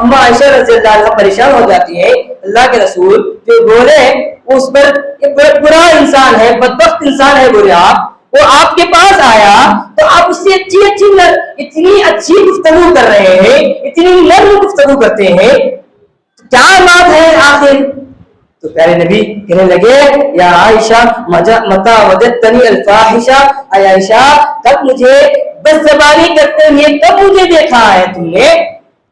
اما عائشہ رضی اللہ عنہا پریشان ہو جاتی ہے، اللہ کے رسول جو بولے اس پر یہ برا انسان ہے، بدبخت انسان ہے بولے آپ، وہ آپ کے پاس آیا تو آپ اس سے اتنی اچھی گفتگو کر رہے ہیں، اتنی نرم گفتگو کرتے ہیں، کیا بات ہے آخر؟ تو پیارے نبی کہنے لگے یا عائشہ متا وجدتنی الفاحشہ، اے عائشہ کب مجھے بد زبانی کرتے ہوئے کب مجھے دیکھا ہے تم نے؟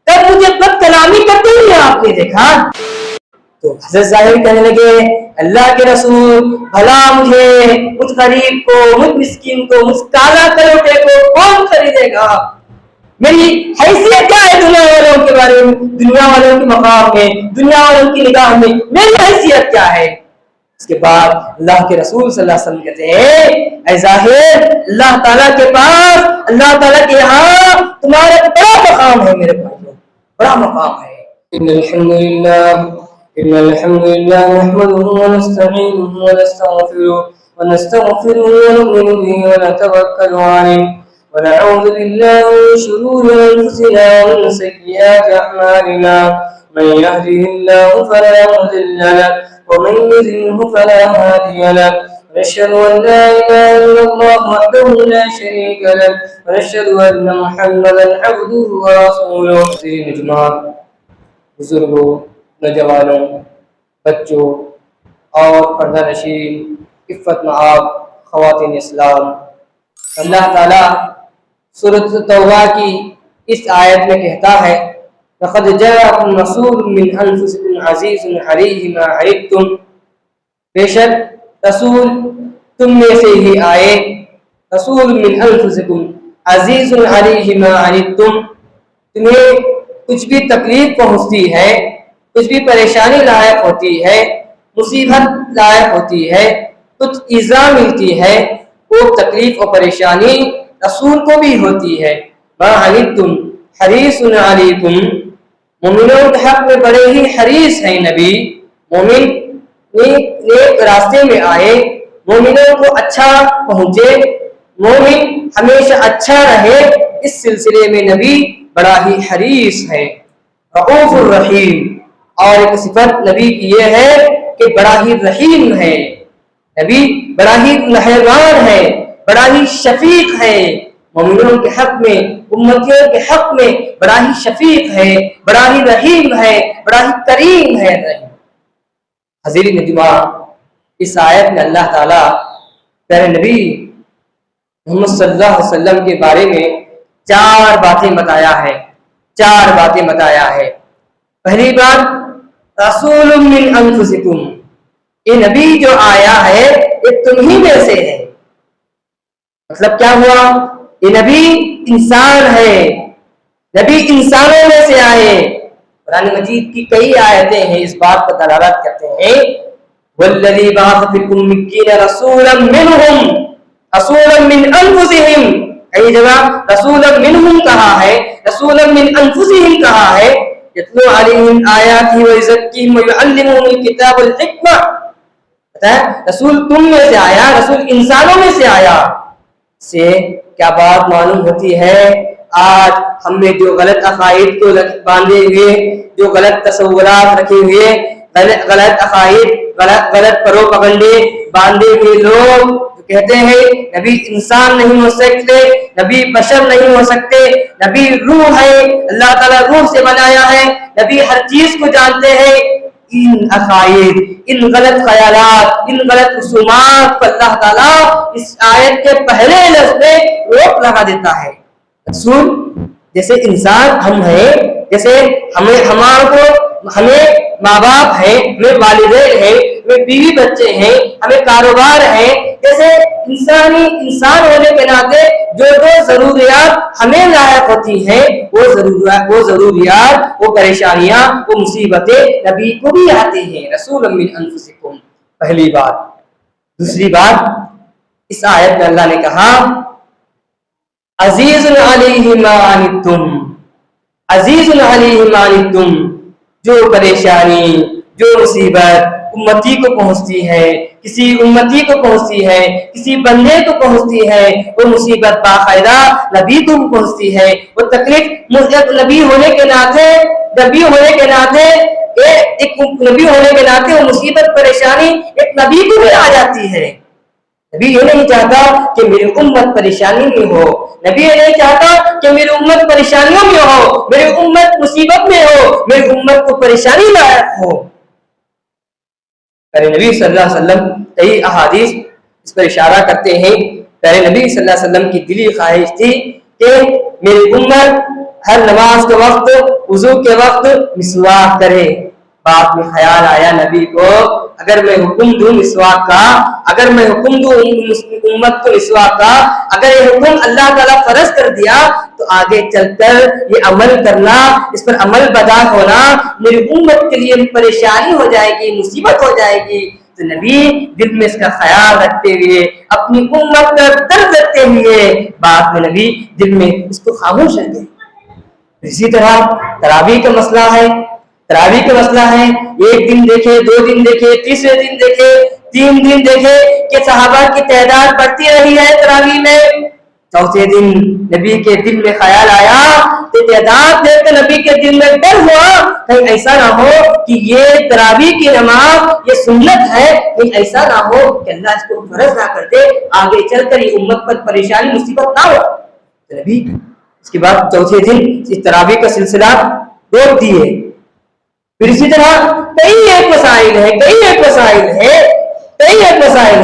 کب مجھے بد کلامی کرتے ہوئے آپ نے دیکھا؟ تو حضرت ظاہر کہنے لگے اللہ کے رسول بھلا مجھے مجھ غریب کو، مجھ مسکین کو، مجھ کالا کلوٹے کو کون خریدے گا؟ میری حیثیت کیا ہے دنیا والوں کے بارے میں، دنیا والوں کے مقام میں، دنیا والوں کی نگاہ میں میری حیثیت کیا ہے؟ اس کے بعد اللہ کے رسول صلی اللہ علیہ وسلم کہتے ہیں اے ظاہر اللہ تعالیٰ کے پاس، اللہ تعالیٰ کے یہاں تمہارا بڑا مقام ہے میرے بھائیوں، بڑا مقام ہے۔ إن الحمد لله نحمده ونستعينه ونستغفره ونؤمن به ونتوكل عليه ونعوذ بالله من شرور أنفسنا ومن سيئات أعمالنا، من يهده الله فلا مضل له ومن يضلله فلا هادي له، ونشهد أن لا إله إلا الله وحده لا شريك له، ونشهد أن محمدا عبده ورسوله۔ بزرگوں، نوجوانوں، بچوں اور پردہ نشین عفت مآب خواتین اسلام، اللہ تعالیٰ سورۃ توبہ کی اس آیت میں کہتا ہے لَقَدْ جَاءَكُمْ رَسُولٌ مِّنْ أَنفُسِكُمْ عَزِيزٌ عَلَيْهِ مَا عَنِتُّمْ، بے شک رسول تم میں سے ہی آئے، رسول من انفسکم عزیز علیہ ما عنتم، تمہیں کچھ بھی تکلیف پہنچتی ہے، کچھ بھی پریشانی لاحق ہوتی ہے، مصیبت لاحق ہوتی ہے، کچھ ایذا ملتی ہے، وہ تکلیف اور پریشانی رسول کو بھی ہوتی ہے۔ ما عنتم حریص علیکم، مومنوں کے حق میں بڑے ہی حریص ہیں نبی، مومن نیک راستے میں آئے، مومنوں کو اچھا پہنچے، مومن ہمیشہ اچھا رہے، اس سلسلے میں نبی بڑا ہی حریص ہے۔ رؤوف الرحیم، اور ایک صفت نبی کی یہ ہے کہ بڑا ہی رحیم ہے، نبی بڑا ہی مہربان ہے، بڑا ہی شفیق ہے، مومنوں کے حق میں، امتیوں کے حق میں بڑا ہی شفیق ہے، بڑا ہی رحیم ہے، بڑا ہی کریم ہے۔ حضرت نجمہ اس آیت میں اللہ تعالیٰ پیارے نبی محمد صلی اللہ علیہ وسلم کے بارے میں چار باتیں بتایا ہے۔ پہلی بات رسول من انفسکم، یہ نبی جو آیا ہے یہ تم ہی میں سے ہے، مطلب کیا ہوا؟ یہ نبی انسان ہے، نبی انسانوں میں سے آئے۔ قرآن مجید کی کئی آیتیں ہیں اس بات پر دلالت کرتے ہیں والذی بعث فی الأمین رسولا منہم رسولا من انفسہم، کئی جگہ رسولا منہم کہا ہے، رسولا من انفسہم کہا ہے، یتلو علیہم آیاتہ ویزکیہم ویعلمہم الکتاب والحکمہ، رسول تم میں سے آیا، رسول انسانوں میں سے آیا۔ سے کیا بات معلوم ہوتی ہے؟ آج ہم نے جو غلط عقائد کو باندھے ہوئے، جو غلط تصورات رکھے ہوئے، غلط عقائد، غلط پروپگنڈے باندھے ہوئے لوگ کہتے ہیں نبی انسان نہیں ہو سکتے، نبی بشر نہیں ہو سکتے، نبی روح ہے، اللہ تعالیٰ روح سے بنایا ہے، نبی ہر چیز کو جانتے ہیں۔ ان عقائد، ان غلط خیالات، ان غلط رسومات پر اللہ تعالیٰ اس آیت کے پہلے لفظ میں روک لگا دیتا ہے۔ رسول جیسے انسان ہم ہیں، جیسے ہمیں ماں باپ ہیں، ہمیں والدین ہیں، ہمیں بیوی بچے ہیں، ہمیں کاروبار ہے، جیسے انسان ہونے کے ناطے جو ضروریات ہمیں لاحق ہوتی ہیں وہ ضروریات، وہ پریشانیاں، وہ مصیبتیں نبی کو بھی آتے ہیں۔ رسول من انفسکم، پہلی بات۔ دوسری بات اس آیت میں اللہ نے کہا عزیز علیہ ما عنتم، عزیز علیہ ما عنتم، جو پریشانی، جو مصیبت امتی کو پہنچتی ہے، کسی امتی کو پہنچتی ہے، کسی بندے کو پہنچتی ہے، وہ مصیبت باقاعدہ نبی کو پہنچتی ہے، وہ تکلیف نبی ہونے کے ناطے نبی ہونے کے ناطے ایک نبی ہونے کے ناطے وہ مصیبت پریشانی ایک نبی کو بھی آ جاتی ہے. نبی یہ نہیں چاہتا کہ میری امت پریشانی میں ہو. نبی یہ نہیں چاہتا کہ میری امت پریشانیوں میں ہو, میری امت مصیبت میں ہو, میری امت کو پریشانی لاحق ہو. پیارے نبی صلی اللہ علیہ وسلم کئی احادیث اس پر اشارہ کرتے ہیں. پیارے نبی صلی اللہ علیہ وسلم کی دلی خواہش تھی کہ میری امت ہر نماز کے وقت, وضو کے وقت مسواک کرے. بعد میں خیال آیا نبی کو, اگر میں حکم دوں مسواک کا, اگر میں حکم دوں امت کو مسواک کا, اگر یہ حکم اللہ تعالیٰ فرض کر دیا تو آگے چل کر یہ عمل کرنا, اس پر عمل بدا ہونا میری امت کے لیے پریشانی ہو جائے گی, مصیبت ہو جائے گی. تو نبی دل میں اس کا خیال رکھتے ہوئے, اپنی امت کا درد رکھتے ہوئے, بعد میں نبی دل میں اس کو خاموش رکھ گئے. اسی طرح تراویح کا مسئلہ ہے. تراویح کا مسئلہ ہے, ایک دن دیکھے, 2 دن دیکھے, تیسرے دن دیکھے, 3 دن دیکھے کہ صحابہ کی تعداد بڑھتی رہی ہے تراویح میں. چوتھے دن نبی کے دل میں خیال آیا کہ تعداد دیکھ کر نبی کے دل میں ڈر ہوا کہیں ایسا نہ ہو کہ یہ تراویح کی نماز یہ سنت ہے, کہیں ایسا نہ ہو کہ اللہ اس کو فرض نہ کر دے, آگے چل کر یہ امت پر پریشانی مصیبت نہ ہو. نبی اس کے بعد چوتھے دن اس تراویح کا سلسلہ روک دیے. پھر اسی طرح کئی ایک مسائل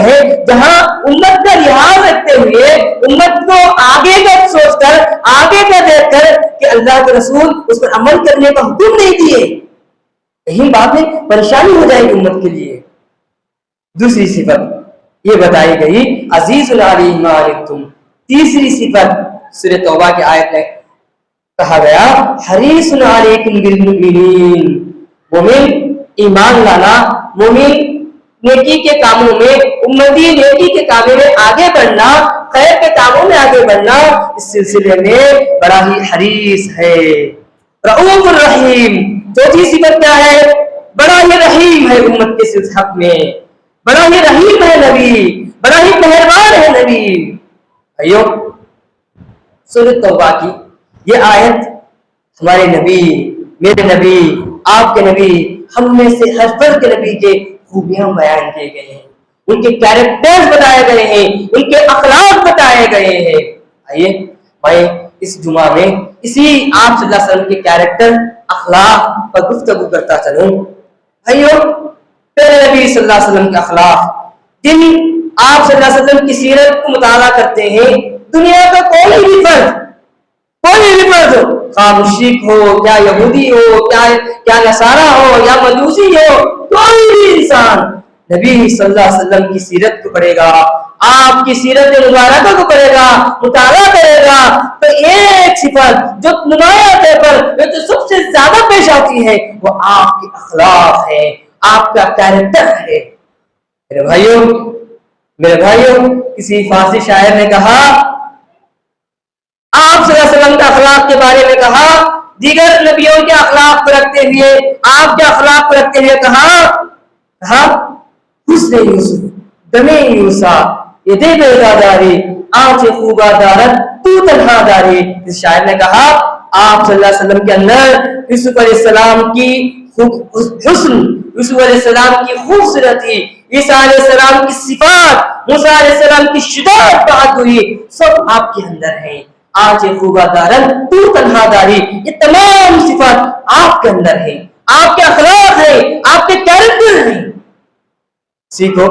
ہے جہاں امت کا لحاظ رکھتے ہوئے, امت کو آگے کا سوچ کر, آگے کا دیکھ کر کہ اللہ کے رسول اس پر عمل کرنے کا حکم نہیں دیے, یہی بات ہے پریشانی ہو جائے گی امت کے لیے. دوسری صفت یہ بتائی گئی عزیز علیہ ما عنتم. تیسری صفت سورہ توبہ کی آیت میں کہا گیا حریص علیکم بالمؤمنین. مومن ایمان لانا, مومن نیکی کے کاموں میں, امتی نیکی کے کاموں میں آگے بڑھنا, خیر کے کاموں میں آگے بڑھنا, اس سلسلے میں بڑا ہی حریص ہے. رؤوف الرحیم. چوتھی صفت کیا ہے؟ بڑا ہی رحیم ہے امت کے حق میں, بڑا ہی رحیم ہے نبی, بڑا ہی مہربان ہے نبی. بھائیو سورۃ توبہ کی یہ آیت ہمارے نبی, میرے نبی, آپ کے نبی, ہم میں سے ہر فرد کے نبی کے خوبیاں بیان کیے گئے ہیں, ان کے کیریکٹرز بتائے گئے ہیں, ان کے اخلاق بتائے گئے ہیں. آئیے میں اس جمعہ میں اسی آپ صلی اللہ علیہ وسلم کے کیریکٹر, اخلاق پر گفتگو کرتا چلوں. بھائیو پیارے نبی صلی اللہ علیہ وسلم کے اخلاق, جن آپ صلی اللہ علیہ وسلم کی سیرت کو مطالعہ کرتے ہیں, دنیا کا کوئی بھی فرد خواہ مشرک ہو, کیا یہودی ہو, کیا نصارہ ہو, یا مجوسی ہو, کوئی بھی انسان نبی صلی اللہ علیہ وسلم کی سیرت کو پڑھے گا, آپ کی سیرت مبارکہ کو پڑھے گا, مطالعہ کرے گا, تو ایک صفت جو نمایاں طور پر جو سب سے زیادہ پیش آتی ہے وہ آپ کے اخلاق ہے, آپ کا کیریکٹر ہے. میرے بھائیوں کسی فارسی شاعر نے کہا, آپ صلی اللہ علیہ وسلم کے اخلاق کے بارے میں کہا, دیگر نبیوں کے اخلاق کو رکھتے ہوئے آپ کے اخلاق کو رکھتے ہوئے کہا حسن یوسف دم یوسا یہ دے بیداری آنچ خوبا دارت تو تنہا داری. اس شاعر نے کہا آپ صلی اللہ علیہ وسلم کے اندر یوسف علیہ السلام کی حسن, یوسف علیہ السلام کی خوبصورتی, عیسیٰ علیہ السلام کی صفات, موسیٰ علیہ السلام کی شجاعت, بہادری, سب آپ کے اندر ہیں. آج خوبا دارن تو تنہا داری, یہ تمام صفات آپ کے اندر ہیں, آپ کے اخلاق ہیں, آپ کے کیریکٹر ہیں. سیکھو.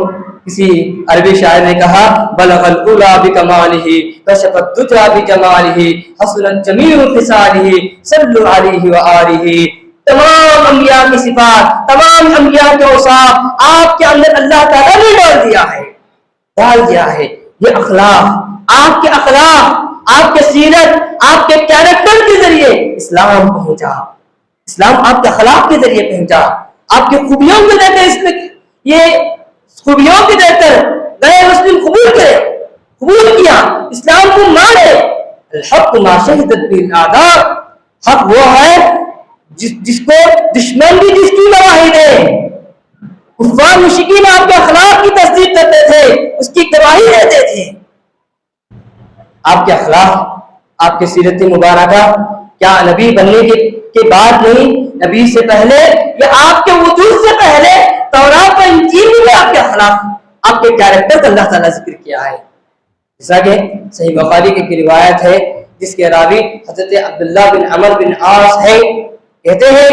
کسی عربی شاعر نے کہا بلغ الاولی بکمالہ کشف الدجی بجمالہ حسنت جمیع خصالہ صلوا علیہ وآلہ. تمام انبیاء کی صفات, تمام انبیاء کے اوصاف آپ کے اندر اللہ تعالیٰ نے ڈال دیا ہے. یہ اخلاق, آپ کے اخلاق, آپ کے سیرت, آپ کے کیریکٹر کے ذریعے اسلام پہنچا, اسلام آپ کے اخلاق کے ذریعے پہنچا, آپ کی خوبیوں کو دیکھ کر, اس میں یہ خوبیوں کو دیکھ کر غیر مسلم قبول کیا, اسلام کو مانے. الحق ما شہدت به الاعداء. حق وہ ہے جس کو دشمن بھی جس کی گواہی دے. کفار مشرکین آپ کے اخلاق کی تصدیق کرتے تھے, اس کی گواہی دیتے تھے. آپ کے اخلاق, آپ کے سیرت مبارکہ کیا نبی بننے کے بعد نہیں نبی سے پہلے یا آپ کے وجود سے پہلے تورات و انجیل میں آپ کے اخلاق، آپ کے کیریکٹر کا اللہ تعالیٰ ذکر کیا ہے. جیسا کہ صحیح بخاری کی ایک روایت ہے جس کے راوی حضرت عبداللہ بن عمر بن عاص ہے، کہتے ہیں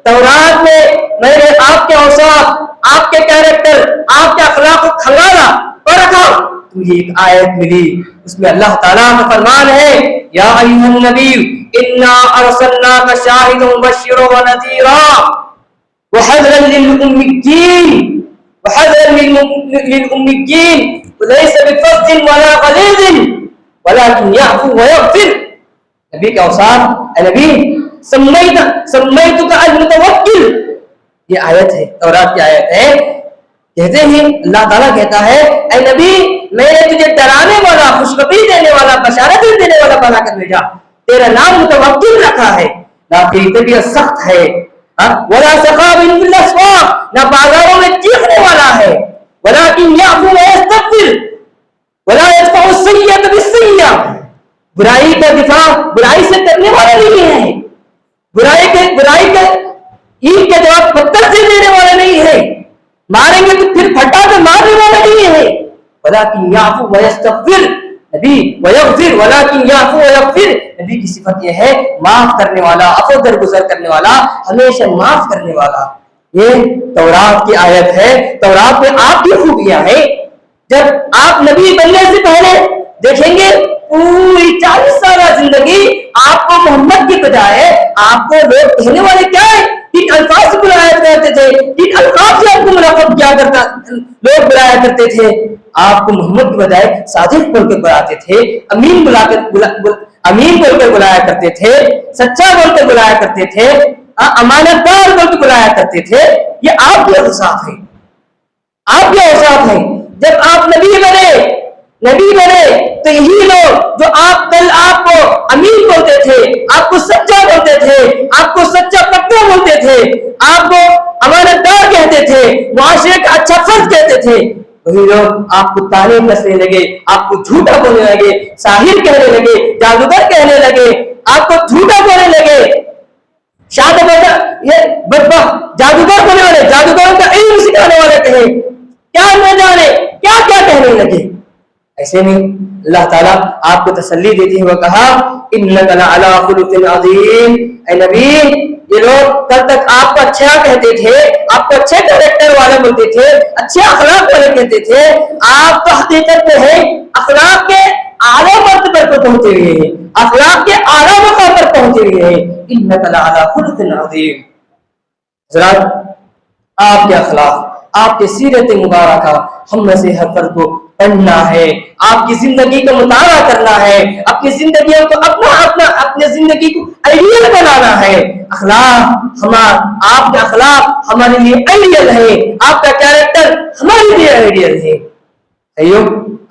تورات میں نے آپ کے اوصاف، آپ کے کیریکٹر، آپ کے اخلاق کو کھنگالا اور رکھا تو مجھے ایک آیت ملی، اس میں اللہ تعالیٰ کا فرمان ہے یا ایھا النبی انا ارسلناک شاہدا ومبشرا ونذیرا وحذرا للاميين وليس بفظ ولا غليظ ولكن يعفو ويغفر. نبی کا اوصاف، اے نبی سمیتک المتوکل، یہ آیت ہے، تورات کی آیت ہے. کہتے ہیں اللہ تعالیٰ کہتا ہے اے نبی میں نے تجھے ڈرانے والا، خوشخبری دینے والا، بشارت دینے والا بنا کر بھیجا، تیرا نام متوکل رکھا ہے، نہ تیری طبیعت سخت ہے، ولا سخاب بالاسواق، نہ بازاروں میں چیخنے والا ہے، ولكن يعفو ويستغفر ولا يدفع السيئة بالسيئة، برائی کا دفاع برائی سے کرنے والا نہیں ہے، برائی کے اینٹ کے جواب پتھر سے دینے والا نہیں ہے، ماریں گے تو پھر پھٹا کے مارنے والا نہیں ہے. ولكن يعفو ويستغفر، نبی ويغفر، ولكن يعفو ويغفر، نبی کی صفت یہ ہے معاف کرنے والا، عفو درگزر کرنے والا، ہمیشہ معاف کرنے والا. یہ تورات کی آیت ہے، تورات میں آپ کی خوبیاں ہیں. جب آپ نبی بننے سے پہلے دیکھیں گے پوری 40 سالہ زندگی آپ کو محمد کی بجائے آپ کو لوگ کہنے والے کیا ہے، کن الفاظ سے بلایا کرتے تھے، کن الفاظ سے آپ کو ملقب کیا کرتا لوگ بلایا کرتے تھے. آپ کو محمد کی بجائے صادق بول کے بلاتے تھے، امین بول کر بلایا کرتے تھے، سچا بول کر بلایا کرتے تھے، امانت دار بول کے بلایا کرتے تھے. یہ آپ کے اوصاف ہیں، آپ کے اوصاف ہیں. جب آپ نبی بنے تو یہی لوگ جو کل آپ کو امین بولتے تھے، آپ کو سچا بولتے تھے، آپ کو سچا پکا بولتے تھے، آپ کو امانت دار کہتے تھے، معاشرے کا اچھا فرد کہتے تھے، وہی لوگ آپ کو تانے کسنے لگے، آپ کو جھوٹا بولنے لگے، ساحر کہنے لگے، جادوگر کہنے لگے، آپ کو جھوٹا بولنے لگے، شاد یہ بدبخت جادوگر بولنے والے، جادوگروں کا علم سکھانے والے کہے، کیا نہ جانے کیا کیا کہنے لگے. ایسے میں اللہ تعالیٰ آپ کو تسلی دیتے ہوئے کہا انک لعلی خلق عظیم، اے نبی یہ لوگ کل تک آپ کو اچھا کہتے تھے، آپ کو اچھے کریکٹر والے بولتے تھے، اچھے اخلاق والے کہتے تھے، آپ تو حقیقت میں ہے اخلاق کے اعلیٰ مرتبے پر پہنچے ہوئے ہیں، اخلاق کے اعلیٰ مقام پر پہنچے ہوئے ہیں. انک لعلی خلق عظیم. حضرات آپ کے اخلاق، آپ کی سیرت مبارکہ ہم میں سے ہر فرد کو پڑھنا ہے، آپ کی زندگی کا مطالعہ کرنا ہے، اپنی زندگیوں کو اپنے زندگی کو آئیڈیل بنانا ہے. آپ کا اخلاق ہمارے لیے آئیڈیل ہے، آپ کا کیریکٹر ہمارے لیے آئیڈیل ہے.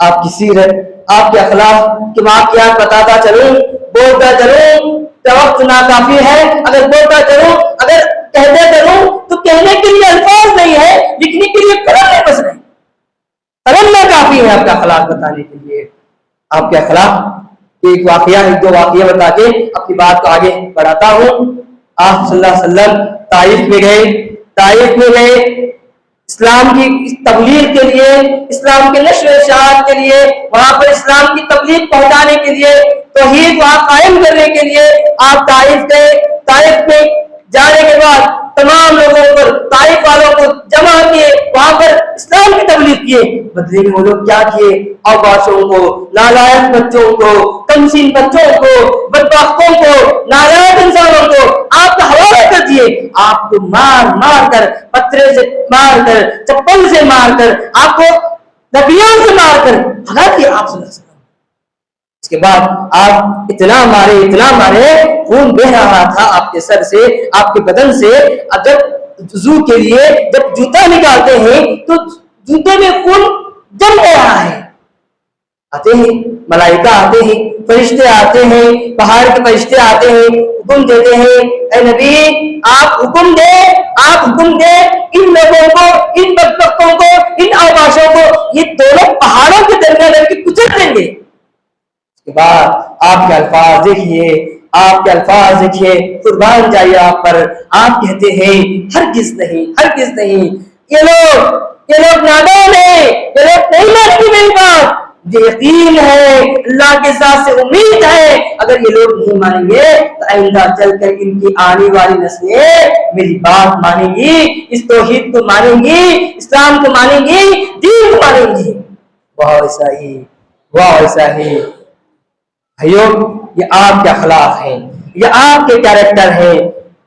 آپ کی سیرت، آپ کے اخلاق کے واقعات بتاتا چلوں، بولتا چلوں، وقت ناکافی ہے. اگر بولتا چلوں، اگر کہتے چلوں تو کہنے کے لیے الفاظ نہیں ہے، لکھنے کے لیے قلم نہیں بس نہیں، قلم نہ کافی ہے آپ کا اخلاق بتانے کے لیے. آپ کے اخلاق ایک واقعہ، ایک دو واقعہ بتا کے اپنی بات کو آگے بڑھاتا ہوں. آپ صلی اللہ علیہ وسلم طائف میں گئے اسلام کی تبلیغ کے لیے، اسلام کے نشر و اشاعت کے لیے، وہاں پر اسلام کی تبلیغ پہنچانے کے لیے، توحید وہاں قائم کرنے کے لیے آپ طائف گئے. طائف میں جانے کے بعد تمام لوگوں پر، طائف والوں کو جمع کیے، وہاں پر اسلام کی تبلیغ کیے. بدلے میں وہ لوگ کیا کیے، اوباشوں کو، نالائق بچوں کو، کمسین بچوں کو، بدبختوں کو، نالائق انسانوں کو آپ کا حوالہ کر دیے. آپ کو مار کر، پتھرے سے مار کر، چپل سے مار کر، آپ کو نبیوں سے مار کر بھگا دیا آپ صلی اللہ علیہ وسلم. اس کے بعد آپ اتنا مارے خون بہ رہا تھا آپ کے سر سے، آپ کے بدن سے. اگر وضو کے لیے جب جوتا نکالتے ہیں تو جوتے میں خون جم رہا ہے. آتے ہیں ملائکہ، آتے ہیں فرشتے، آتے ہیں پہاڑ کے فرشتے، آتے ہیں حکم دیتے ہیں اے نبی آپ حکم دے ان لوگوں کو، ان بدبختوں کو، ان اوباشوں کو یہ دونوں پہاڑوں کے درمیان رکھ کے کچل دیں گے. اس کے بعد آپ کے الفاظ دیکھیے آپ کے الفاظ دیکھیے، قربان جائیے آپ پر، آپ کہتے ہیں ہرگز نہیں، ہرگز نہیں، یہ لوگ نادان ہیں، یہ لوگ نہیں مانیں گے میری بات، یہ یقین ہے، اللہ کے ساتھ سے امید ہے، اگر یہ لوگ نہیں مانیں گے تو آئندہ چل کر ان کی آنے والی نسلیں میری بات مانیں گی، اس توحید کو مانیں گی، اسلام کو مانیں گی، دین کو مانیں گی۔ واہ ایسا ہی، واہ ایسا ہی۔ بھائیو، یہ آپ کے اخلاق ہیں، یہ آپ کے کیریکٹر ہیں،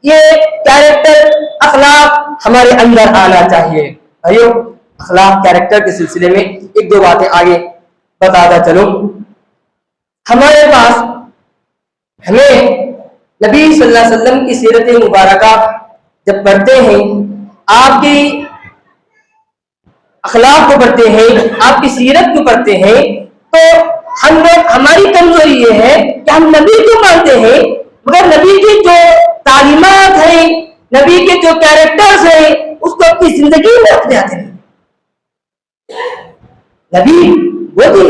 یہ کیریکٹر اخلاق ہمارے اندر آنا چاہیے۔ بھائیو، اخلاق کیریکٹر کے سلسلے میں ایک دو باتیں آگے بتاتا چلوں۔ ہمارے پاس ہمیں نبی صلی اللہ علیہ وسلم کی سیرت مبارکہ جب پڑھتے ہیں، آپ کی اخلاق کو پڑھتے ہیں، آپ کی سیرت کو پڑھتے ہیں، تو ہماری کمزوری یہ ہے کہ ہم نبی کو مانتے ہیں مگر نبی کی جو تعلیمات ہیں، نبی کے جو کیریکٹرز ہیں، اس کو اپنی زندگی میں اپناتے ہیں۔ نبی وہ تھی،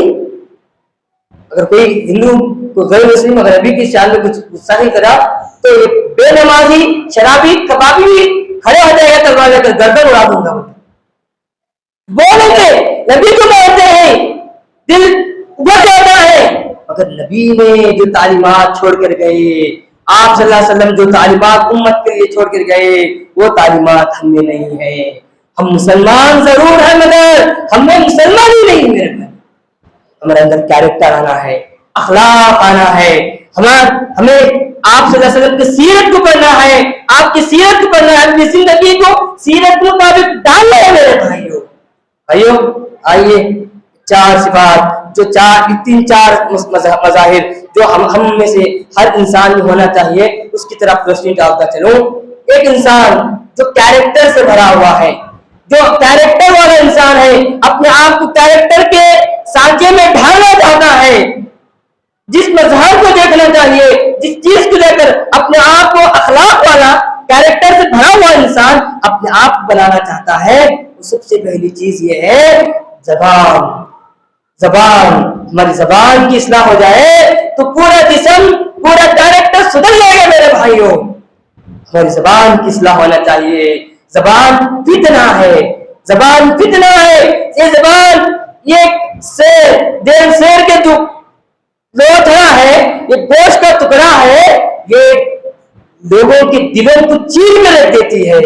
اگر کوئی ہندو کو غیر مسلم اگر نبی کی شان میں کچھ غصہ نہیں کرا تو یہ بے نمازی شرابی کبابی بھی کھڑے ہو جائے گا، تلوار لے کر گردن اڑا دوں گا۔ بولیں گے نبی کو مانتے ہیں، دل ابھر جاتا ہے، اگر نبی نے جو تعلیمات چھوڑ کر گئے، آپ صلی اللہ علیہ وسلم جو تعلیمات امت کے لیے چھوڑ کر گئے، وہ تعلیمات ہم میں نہیں ہے۔ ہم مسلمان ضرور ہیں مگر ہم میں مسلمان ہی نہیں میرے بھائی۔ ہمارے اندر کیریکٹر آنا ہے، اخلاق آنا ہے، ہمیں آپ صلی اللہ علیہ وسلم کی سیرت کو پڑھنا ہے، آپ کی سیرت کو پڑھنا ہے، اپنی زندگی کو سیرت کے مطابق ڈالنا ہے میرے بھائیوں۔ بھائیوں آئیے، چار صفات جو تین چار مظاہر جو ہم میں سے ہر انسان میں ہونا چاہیے، اس کی طرف روشنی ڈالتا چلوں۔ ایک انسان جو کیریکٹر سے بھرا ہوا ہے، جو کیریکٹر والا انسان ہے، اپنے آپ کو کیریکٹر کے سانچے میں ڈھالنا چاہتا ہے، جس مظہر کو دیکھنا چاہیے، جس چیز کو لے کر اپنے آپ کو اخلاق والا کیریکٹر سے بھرا ہوا انسان اپنے آپ کو بنانا چاہتا ہے، سب سے پہلی چیز یہ ہے زبان۔ ہماری زبان کی اصلاح ہو جائے تو پورا جسم، پورا کیریکٹر سدھر جائے گا میرے بھائیوں۔ ہماری زبان کی اصلاح ہونا چاہیے۔ زبان فتنہ ہے، زبان فتنہ ہے، یہ زبان یہ شیر کے جو لوتھڑا ہے، یہ گوشت کا ٹکڑا ہے، یہ لوگوں کے دلوں کو چیر کر رکھ دیتی ہے،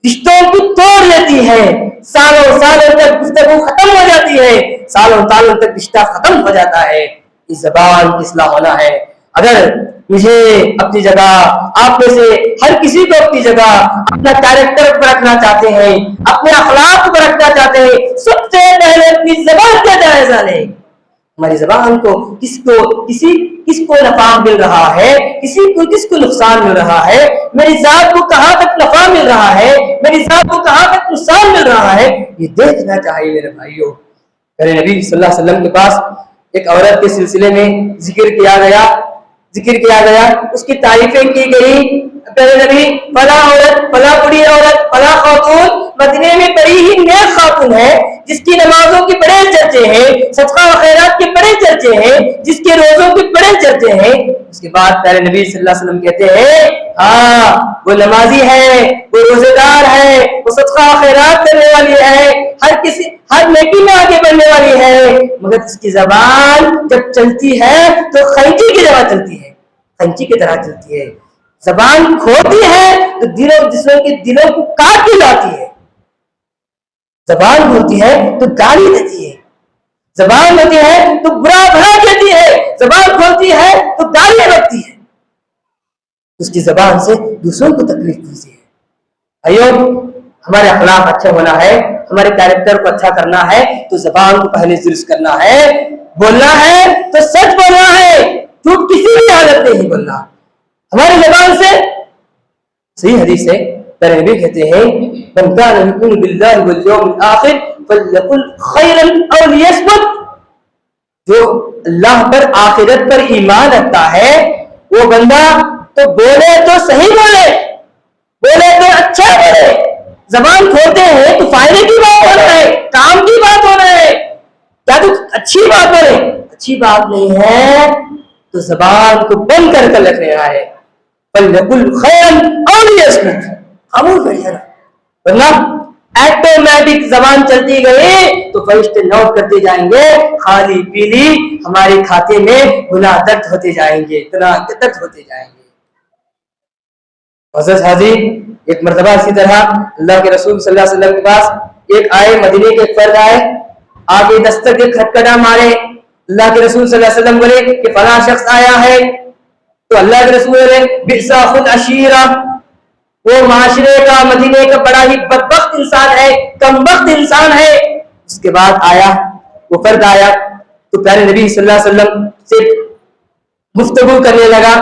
رشتوں کو توڑ لیتی ہے، سالوں تک گفتگو ختم ہو جاتی ہے، سالوں تک رشتہ ختم ہو جاتا ہے۔ اس زبان کی اصلاح ہونا ہے۔ اگر مجھے اپنی جگہ، آپ میں سے ہر کسی کو اپنی جگہ اپنا کیریکٹر پر رکھنا چاہتے ہیں، اپنے اخلاق پر رکھنا چاہتے ہیں، سب سے پہلے اپنی زبان کا جائزہ لیں۔ ہماری زبان کو کس کو نفع مل رہا ہے، کس کو نقصان مل رہا ہے، میری ذات کو کہاں تک نفع مل رہا ہے، میری ذات کو کہاں تک نقصان مل رہا ہے، یہ دیکھنا چاہیے میرے بھائیوں۔ میرے نبی صلی اللہ علیہ وسلم کے پاس ایک عورت کے سلسلے میں ذکر کیا گیا، اس کی تعریفیں کی گئی۔ میرے نبی فلاں عورت، فلاں بڑی عورت، فلاں خاتون مدینے میں بڑی ہی نیک خاتون ہے، جس کی نمازوں کے بڑے چرچے ہیں، صدقہ و خیرات کے بڑے چرچے ہیں، جس کے روزوں کے بڑے چرچے ہیں۔ اس کے بعد پیارے نبی صلی اللہ علیہ وسلم کہتے ہیں ہاں وہ نمازی ہے، وہ روزے دار ہے، وہ صدقہ و خیرات کرنے والی ہے، ہر نیکی میں آگے بڑھنے والی ہے، مگر اس کی زبان جب چلتی ہے تو خنچی کی طرح چلتی ہے، خنچی کی طرح چلتی ہے۔ زبان کھوتی ہے تو جسموں کے دلوں کو کاٹ کے لاتی ہے۔ زبان کھولتی ہے تو گالی دیتی ہے، زبان ہوتی ہے تو برا بھلا کہتی ہے، زبان کھولتی ہے تو گالیاں رکھتی ہے، اس کی زبان سے دوسروں کو تکلیف پہنچتی ہے۔ ایو ہمارے اخلاق اچھا ہونا ہے، ہمارے کیریکٹر کو اچھا کرنا ہے تو زبان کو پہلے درست کرنا ہے، بولنا ہے تو سچ بولنا ہے، جھوٹ کسی بھی حالت میں نہیں بولنا۔ ہماری زبان سے صحیح حدیث ہے، میرے نبی کہتے ہیں من كان يؤمن بالله واليوم الآخر فليقل خيرا أو ليصمت، جو اللہ پر آخرت پر ایمان رکھتا ہے وہ بندہ تو بولے تو صحیح بولے تو اچھا بولے۔ زبان کھولتے ہیں تو فائدے کی بات ہو رہا ہے، کام کی بات ہو رہا ہے، کیا تو اچھی بات بولے، اچھی بات نہیں ہے تو زبان کو بند کر کر رکھنا ہے. فَلْيَقُلْ خَيْرًا أَوْ لِيَصْمُتْ, خاموش بیٹھ جانا, ورنہ ایٹومیٹک زبان چلتی گئی تو فرشتے نوٹ کرتے جائیں گے, خالی پیلی ہمارے کھاتے میں گناہ درد ہوتے جائیں گے, گناہ درد ہوتے جائیں گے. حضرت حاضی ایک مرتبہ اسی طرح اللہ کے رسول صلی اللہ علیہ وسلم کے پاس ایک آئے, مدینے کے ایک فرد آئے, آگے دستک کے کھٹکھٹا مارے. اللہ کے رسول صلی اللہ علیہ وسلم بولے کہ فلاں شخص آیا ہے. تو اللہ کے رسول نے بئس اخو العشیرہ, وہ معاشرے کا, مدینے کا بڑا ہی بدبخت انسان ہے, کمبخت انسان ہے. اس کے بعد آیا وہ فرد آیا تو پیارے نبی صلی اللہ علیہ وسلم سے گفتگو کرنے لگا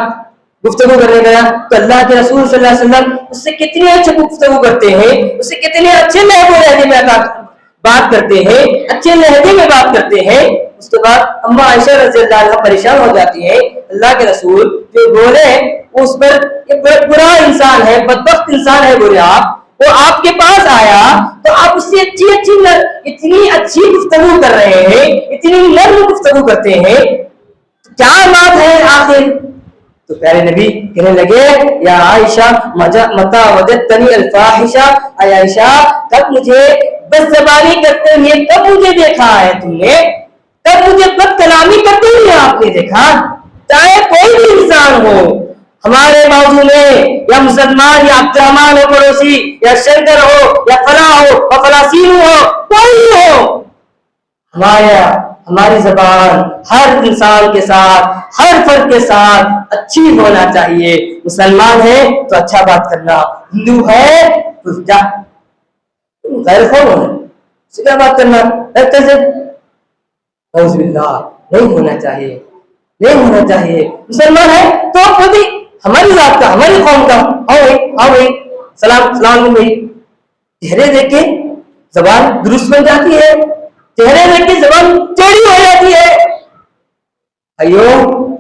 تو اللہ کے رسول صلی اللہ علیہ وسلم اس سے کتنے اچھے گفتگو کرتے ہیں, اس سے کتنے اچھے لہجے میں بات کرتے ہیں, اچھے لہجے میں بات کرتے ہیں. اس کے بعد اما عائشہ رضی اللہ عنہا پریشان ہو جاتی ہے, اللہ کے رسول جو بولے اس پر ایک برا انسان ہے, بدبخت انسان ہے, بولے آپ وہ آپ کے پاس آیا تو آپ اس سے اتنی اچھی گفتگو کر رہے ہیں, اتنی نرم گفتگو کرتے ہیں, کیا بات ہے آخر؟ تو پیارے نبی کہنے لگے یا عائشہ متا وجدتنی الفاحشہ, اے عائشہ کب مجھے بد زبانی کرتے ہوئے کب مجھے دیکھا ہے تم نے, کب مجھے بد کلامی کرتے ہوئے آپ نے دیکھا؟ چاہے کوئی بھی انسان ہو ہمارے موضوع میں, یا مسلمان یا عبد الرحمان ہو پڑوسی, یا شنکر ہو, یا فلاں ہو, یا فلاسین ہو, کوئی ہو, ہماری زبان ہر انسان کے ساتھ, ہر فرد کے ساتھ اچھی ہونا چاہیے. مسلمان ہے تو اچھا بات کرنا, ہندو ہے تو غیر خور ہونا, سے کیا بات کرنا, کیسے اعوذ باللہ نہیں ہونا چاہیے, نہیں ہونا چاہیے. مسلمان ہے تو خود ہی ہماری ذات کا, ہماری قوم کا, آؤ بھائی سلام سلام بھائی, چہرے دیکھ کے زبان درست بن جاتی ہے, چہرے دیکھ کے زبان چوڑی ہو جاتی ہے. ایو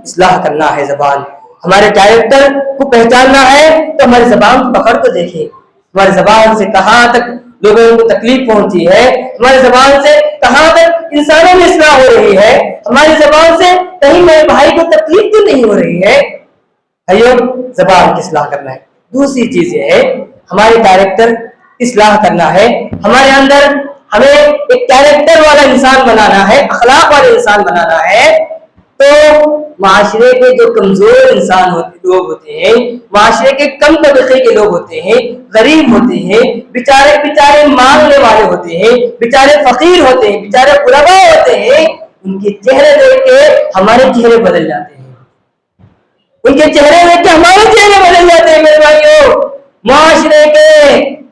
اصلاح کرنا ہے زبان, ہمارے کیریکٹر کو پہچاننا ہے تو ہماری زبان پکڑ کو دیکھیں, ہماری زبان سے کہاں تک لوگوں کو تکلیف پہنچی ہے, ہماری زبان سے کہاں تک انسانوں میں اصلاح ہو رہی ہے, ہماری زبان سے کہیں میرے بھائی کو تکلیف تو نہیں ہو رہی ہے. ایو زبان کی اصلاح کرنا ہے. دوسری چیز یہ ہے ہمارے کیریکٹر اصلاح کرنا ہے, ہمارے اندر ہمیں ایک کیریکٹر والا انسان بنانا ہے, اخلاق والا انسان بنانا ہے. تو معاشرے کے جو کمزور انسان لوگ ہوتے ہیں, معاشرے کے کم طبقے کے لوگ ہوتے ہیں, غریب ہوتے ہیں, بیچارے مانگنے والے ہوتے ہیں, بیچارے فقیر ہوتے ہیں, بیچارے غربا ہوتے ہیں, ان کے چہرے دیکھ کے ہمارے چہرے بدل جاتے ہیں, ان کے چہرے دیکھ کے ہمارے چہرے بدل جاتے ہیں. میرے بھائیوں, معاشرے کے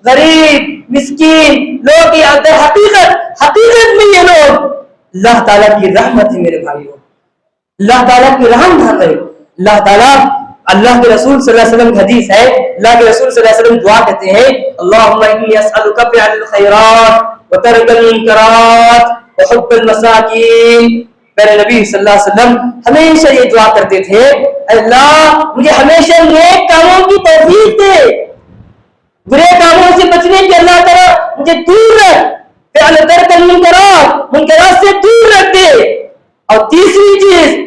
غریب مسکین لوگ کی حقیقت میں یہ لوگ اللہ تعالیٰ کی رحمت ہے. میرے بھائیوں, اللہ تعالیٰ کی رحمت ہے. اللہ تعالیٰ, اللہ کے رسول صلی اللہ علیہ وسلم کی حدیث ہے, اللہ کے رسول صلی اللہ علیہ وسلم دعا کہتے ہیں اللہم انی اسألک فعل الخیرات وترک المنکرات وحب المساکین. میرے نبی صلی اللہ علیہ وسلم ہمیشہ یہ دعا کرتے تھے, اللہ مجھے ہمیشہ نیک کاموں کی توفیق دے, برے کاموں سے بچنے کی اللہ تعالیٰ مجھے دور رکھ, فعل ترک المنکرات, منکرات سے دور رکھ دے. اور تیسری چیز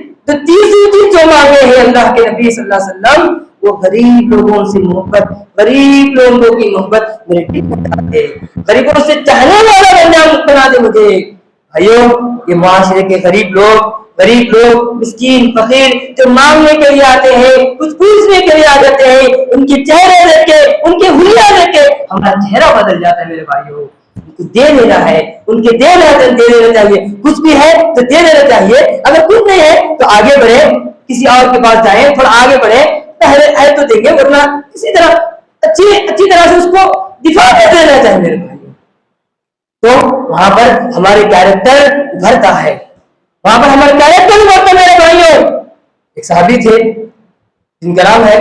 جو مانگے ہیں اللہ کے نبی صلی اللہ علیہ وسلم, وہ غریب لوگوں سے محبت, غریب لوگوں کی محبت میرے دل میں بنا دے, غریبوں سے چاہنے والا بنا دے مجھے. بھائیو, یہ معاشرے کے غریب لوگ مسکین فقیر جو مانگنے کے لیے آتے ہیں, کچھ پوچھنے کے لیے آ جاتے ہیں, ان کے چہرے دیکھ کے, ان کے حلیہ دیکھ کے ہمارا چہرہ بدل جاتا ہے. میرے بھائیو, دے دینا ہے, ان کے دے دینا چاہیے, کچھ بھی ہے تو دے دینا چاہیے, اگر کچھ نہیں ہے تو آگے بڑھے, کسی اور کے پاس جائیں, تھوڑا آگے بڑھے, پہلے ہے تو دیں گے, ورنہ کسی طرح اچھی طرح سے اس کو دفاع کر دینا چاہیے. میرے بھائی, تو وہاں پر ہمارے کیریکٹر ابھرتا ہے, وہاں پر ہمارے کیریکٹر ابھرتا ہے. میرے بھائیوں, ایک صحابی تھے جن کا نام ہے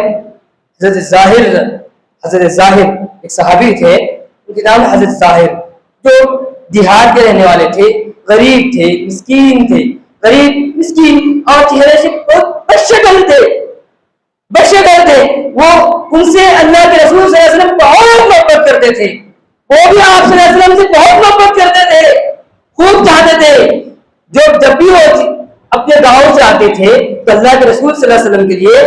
حضرت ظاہر, ایک صحابی تھے, ان کے نام حضرت ظاہر, جو دیہات کے رہنے والے تھے, غریب تھے, مسکین تھے, غریب مسکین, اور چہرے سے بہت بدشکل تھے. وہ ان سے اللہ کے رسول صلی اللہ علیہ وسلم بہت محبت کرتے تھے, وہ بھی آپ صلی اللہ علیہ وسلم سے بہت محبت کرتے تھے, خوب چاہتے تھے. جب بھی وہ اپنے گاؤں سے آتے تھے تو اللہ کے رسول صلی اللہ علیہ وسلم کے لیے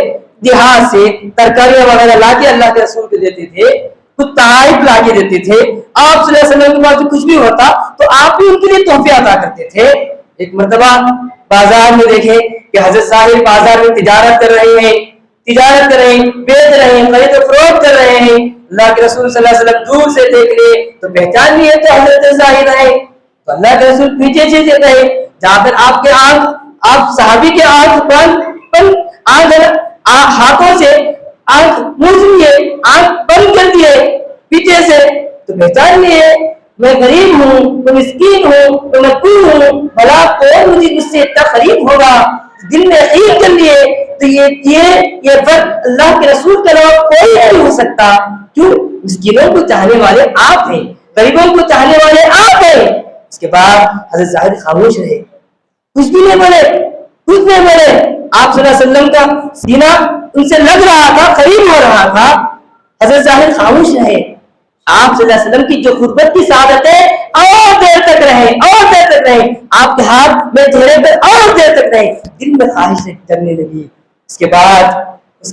دیہات سے ترکاریاں وغیرہ لا کے اللہ کے رسول کو دیتے تھے، کچھ تحائف لا کے دیتے تھے. آپ صلی اللہ علیہ وسلم کے پاس کچھ بھی ہوتا تو آپ بھی ان کے لیے تحفے عطا کرتے تھے. ایک مرتبہ بازار میں دیکھیں کہ حضرت صاحب بازار میں تجارت کر رہے ہیں، بیچ رہے ہیں، خرید و فروخت کر رہے ہیں. اللہ کے رسول صلی اللہ علیہ وسلم دور سے دیکھ لیے تو پہچان لیے تو حضرت ظاہر ہے. تو اللہ کے رسول پیچھے سے گئے، جہاں پر آپ کے آپ صحابی کے ہاتھوں سے آنکھ موچ لیے، آنکھ بند کر دیے پیچھے سے، تو پہچان لیے میں غریب ہوں، میں مسکین ہوں، میں مجبور ہوں، بھلا کون مجھ سے اتنا قریب ہوگا. دل میں یقین کر لیے تو یہ وقت اللہ کے رسول کے علاوہ کوئی نہیں ہو سکتا. کیوں؟ مسکینوں کو چاہنے والے آپ ہیں، غریبوں کو چاہنے والے آپ ہیں. اس کے بعد حضرت ظاہر خاموش رہے، کچھ بھی نہیں بولے، کچھ نہیں بولے. آپ صلی اللہ علیہ وسلم کا سینہ ان سے لگ رہا تھا، قریب ہو رہا تھا. حضرت ظاہر خاموش رہے. آپ صلی اللہ علیہ وسلم کی جو غربت کی سعادت ہے اور دیر تک رہے، اور دیر تک رہے، آپ کے ہاتھ میں چہرے پر اور دیر تک رہے. دل میں خواہش جگنے لگی. اس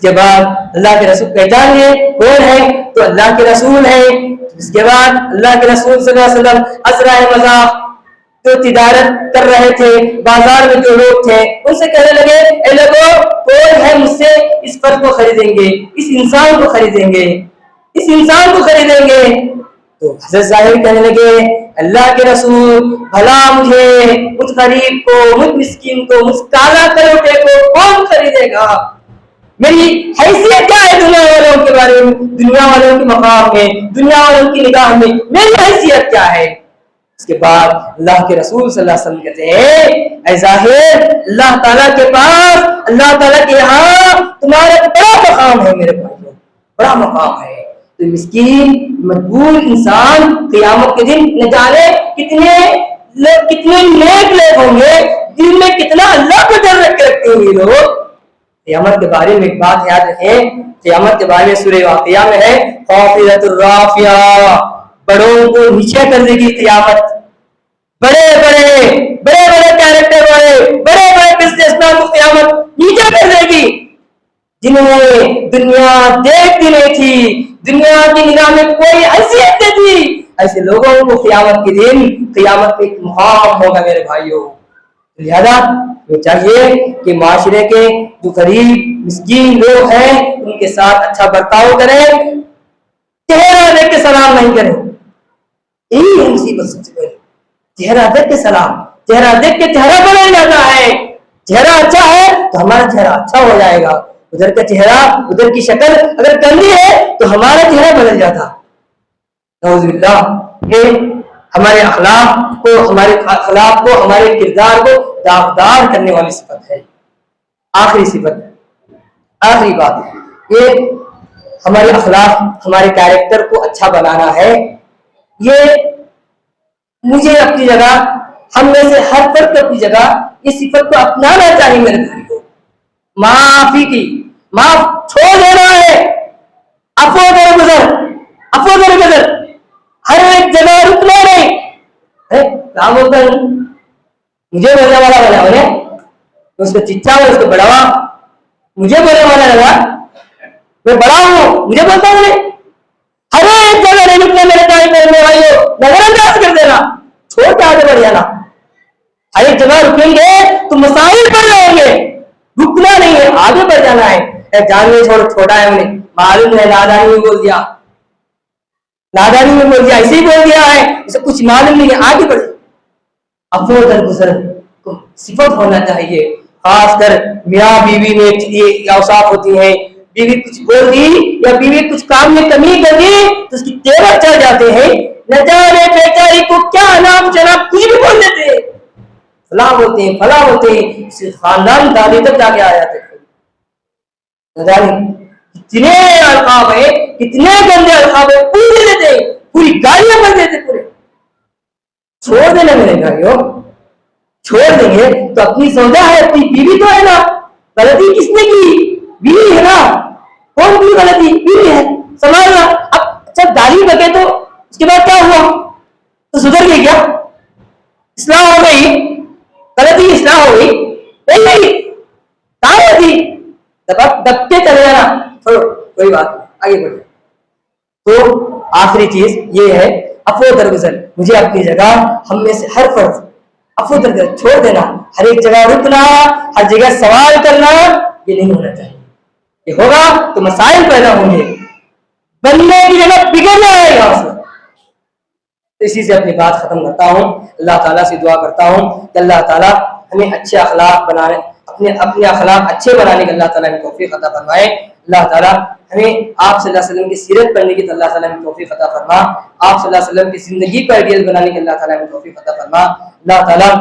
کے بعد اللہ کے رسول پہچان لیے کون ہے تو اللہ کے رسول ہے. اس کے بعد اللہ کے رسول صلی اللہ علیہ وسلم اسرائے مذاق جو تجارت کر رہے تھے، بازار میں جو لوگ تھے، ان سے کہنے لگے اے لوگوں، کون ہے مجھ سے اس فرد کو خریدیں گے، اس انسان کو خریدیں گے، اس انسان کو خریدیں گے. تو حضرت ظاہر کہنے لگے اللہ کے رسول، بھلا مجھے، مجھ غریب کو، مجھ مسکین کو، مجھ کالا کروٹے کو کون خریدے گا؟ میری حیثیت کیا ہے دنیا والوں کے بارے میں، دنیا والوں کے مقام میں، دنیا والوں کی نگاہ میں میری حیثیت کیا ہے؟ اس کے بعد اللہ کے رسول صلی اللہ علیہ وسلم کہتے ہیں اے ظاہر، اللہ تعالیٰ کے پاس، اللہ تعالیٰ کے یہاں تمہارا بڑا مقام ہے میرے بھائیوں، بڑا مقام ہے. تو مسکین مجبور انسان قیامت کے دن نہ جانے کتنے نیک لوگ ہوں گے، دل میں کتنا اللہ کو ڈر رکھ کے رکھتے ہیں یہ لوگ. قیامت کے بارے میں ایک بات یاد رکھیں، قیامت کے بارے میں سورہ واقعہ میں ہے خافضۃ الرافعہ، بڑوں کو نیچے کر دے گی قیامت. بڑے بڑے کیریکٹر والے، بڑے بڑے بزنس مین کو قیامت نیچے کر دے گی. جنہیں دنیا دیکھتی نہیں تھی، دنیا کی نگاہ میں کوئی حیثیت نہیں تھی، ایسے لوگوں کو قیامت کے دن، قیامت میں ایک مقام ہوگا میرے بھائیوں. لہذا یہ چاہیے کہ معاشرے کے جو غریب مسکین لوگ ہیں ان کے ساتھ اچھا برتاؤ کریں، چہرہ دیکھ کے سلام نہیں کریں. یہی ہے مصیبت سب سے پہلے، چہرہ دیکھ کے سلام، چہرہ دیکھ کے چہرہ بدل جاتا ہے. چہرہ اچھا ہے تو ہمارا چہرہ اچھا ہو جائے گا، ادھر کا چہرہ، ادھر کی شکل اگر گندی ہے تو ہمارا چہرہ بدل جاتا. نعوذ باللہ. یہ ہمارے اخلاق کو، ہمارے کردار کو داغدار کرنے والی صفت ہے. آخری صفت، آخری بات، یہ ہمارے اخلاق، ہمارے کیریکٹر کو اچھا بنانا ہے. یہ مجھے اپنی جگہ، ہم میں سے ہر فرد اپنی جگہ یہ صفت کو اپنانا چاہیے میرے بھائی کو. معافی کی، معاف چھوڑ دینا ہے، افو در گزر، ہر ایک جگہ رکنا نہیں. کیا بولتا ہے مجھے بولنے والا بنا انہیں، اس کو چچا ہو، اس کو بڑا، مجھے بولنے والا لگا، میں بڑا ہوں، مجھے بولتا ہوں نہیں. ہر ایک جگہ نہیں رکنا میرے ٹائم میں بھائیو، نظر انداز کر دینا، چھوڑ کے آگے بڑھ جانا. ہر ایک جگہ رکیں گے تو مسائل بڑھ جائیں گے، رکنا نہیں ہے، آگے بڑھ جانا ہے. جانوے چھوٹا ہے انہیں معلوم ہے، نادانی میں بول دیا، ایسے ہی بول دیا ہے، اسے کچھ معلوم نہیں ہے، آگے بڑھے. افو در گزر کو صفت ہونا چاہیے. خاص کر میاں بیوی میں یہ اوصاف ہوتی ہیں، بیوی کچھ بول دی یا بیوی کچھ کام میں کمی کر دی تو اس کی تیور چڑھ جاتے ہیں. نہ جانے بیچاری کو کیا نام جناب کچھ بھی بول دیتے ہیں، فلاں ہوتے ہیں، فلاں ہوتے ہیں، صرف خاندان دادی تک جا کے آ جاتے ہیں. نہ جانے کتنے القاب ہیں، کتنے گندے القاب ہیں، پوری دیتے ہیں، پوری گالیاں کر دیتے پورے. چھوڑ دینا میرے بھائیوں، چھوڑ دیں گے تو اپنی سودا ہے، اپنی بیوی تو ہے نا. غلطی کس نے کی؟ بیوی ہے نا. کون کی غلطی؟ بیوی ہے، سنبھالنا. اب جب گالی بکے تو اس کے بعد کیا ہوا؟ تو سدھر گئی کیا؟ اصلاح ہو گئی؟ غلطی اصلاح ہو گئی؟ آگے بڑھیں. تو آخری چیز یہ ہے عفو درگزر. مجھے اپنی جگہ ہم میں سے ہر فرد عفو درگزر چھوڑ دینا. ہر ایک جگہ رکنا, ہر جگہ سوال کرنا, یہ نہیں ہونا چاہیے. یہ ہوگا تو مسائل پیدا ہوں گے, بننے کی جگہ بگڑ جائے گا. اسی سے اپنی بات ختم کرتا ہوں. اللہ تعالیٰ سے دعا کرتا ہوں کہ اللہ تعالیٰ ہمیں اچھے اخلاق بنانے, اپنے اخلاق اچھے بنانے کی اللہ تعالیٰ ہمیں توفیق عطا فرمائے. اللہ تعالیٰ ہمیں آپ صلی اللہ علیہ وسلم کی سیرت پڑھنے کی اللہ تعالیٰ ہمیں توفیق عطا فرما. آپ صلی اللہ علیہ وسلم کی زندگی کو آئیڈیل بنانے کی اللہ تعالیٰ ہمیں توفیق عطا فرما. اللہ تعالیٰ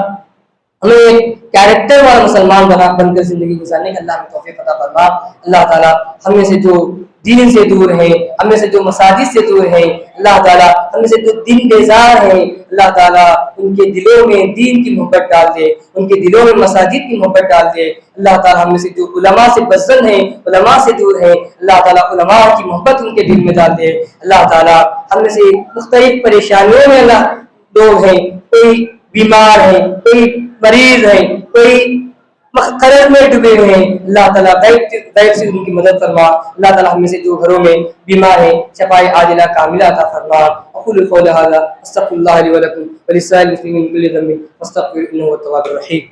ہمیں ایک کیریکٹر والا مسلمان بن کر زندگی گزارنے کا اللہ ہمیں توفیق عطا فرما. اللہ تعالیٰ ہم میں سے جو دین سے دور ہیں, ہم میں سے جو مساجد سے دور ہیں, اللہ تعالیٰ ہم میں سے جو دین بیزار ہیں, اللہ تعالیٰ ان کے دلوں میں دین کی محبت ڈال دے, ان کے دلوں میں مساجد کی محبت ڈال دے. اللہ تعالیٰ ہم میں سے جو علماء سے بزن ہیں, علماء سے دور ہیں, اللہ تعالیٰ علماء کی محبت ان کے دل میں ڈال دے. اللہ تعالیٰ ہم میں سے مختلف پریشانیوں میں لوگ ہیں, کوئی بیمار ہے, کوئی مریض ہے, کوئی قرض میں ڈوبے ہوئے ہیں, اللہ تعالیٰ غیب سے ان کی مدد فرما. اللہ تعالیٰ ہم میں سے جو گھروں میں بیمار ہیں شفاء عاجلہ کاملہ عطا فرما. اقول قولی ھذا استغفر اللہ لی ولکم ولسائر المسلمین من کل ذنب فاستغفروہ انہ ھو التواب الرحیم.